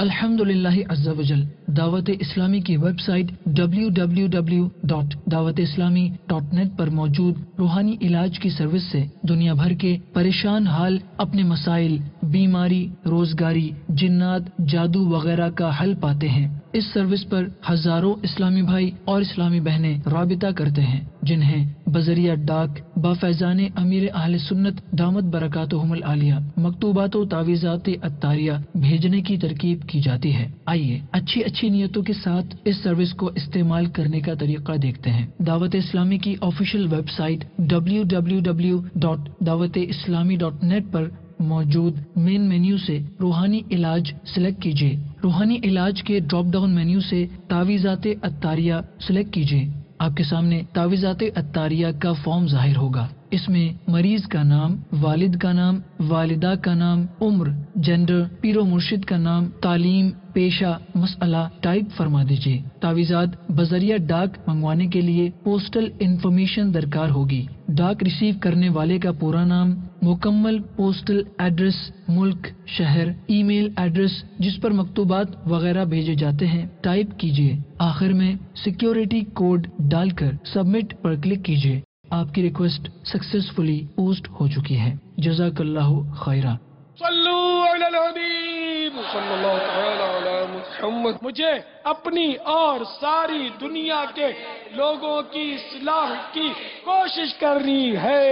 अल्हम्दुलिल्लाह अज़्ज़ा वजल दावत इस्लामी की website www.dawat-islami.net पर मौजूद रूहानी इलाज की सर्विस से दुनिया भर के परेशान हाल अपने मसाइल, बीमारी, रोजगारी, जिन्नात, जादू वगैरह का हल पाते हैं। इस सर्विस पर हजारों इस्लामी भाई और इस्लामी बहनें राबिता करते हैं, जिन्हें बजरिया डाक बाफैजाने अमीर अहले सुन्नत दामत बरकातुहुमुल आलिया मकतूबात व तावीज़ात अत्तारिया भेजने की तरकीब की जाती है। आइए अच्छी अच्छी नियतों के साथ इस सर्विस को इस्तेमाल करने का तरीका देखते हैं। दावत इस्लामी की ऑफिशियल वेबसाइट www.dawat-islami.net पर मौजूद मेन मेन्यू से रूहानी इलाज सिलेक्ट कीजिए। रूहानी इलाज के ड्रॉप डाउन मेन्यू से तावीज़ात अत्तारिया सिलेक्ट कीजिए। आपके सामने तावीज़ात अत्तारिया का फॉर्म जाहिर होगा। इसमें मरीज का नाम, वालिद का नाम, वालिदा का नाम, उम्र, जेंडर, पीरो मुर्शिद का नाम, तालीम, पेशा, मसला टाइप फरमा दीजिए। तावीज़ात बजरिया डाक मंगवाने के लिए पोस्टल इंफॉर्मेशन दरकार होगी। डाक रिसीव करने वाले का पूरा नाम, मुकम्मल पोस्टल एड्रेस, मुल्क, शहर, ईमेल एड्रेस जिस पर मकतूबात वगैरह भेजे जाते हैं टाइप कीजिए। आखिर में सिक्योरिटी कोड डालकर सबमिट पर क्लिक कीजिए। आपकी रिक्वेस्ट सक्सेसफुली पोस्ट हो चुकी है। जज़ाकल्लाहु खैरा। सल्लू अलल हबीब सल्लल्लाहु तआला अला मुहम्मद। मुझे अपनी और सारी दुनिया के लोगों की इस्लाह की कोशिश करनी है।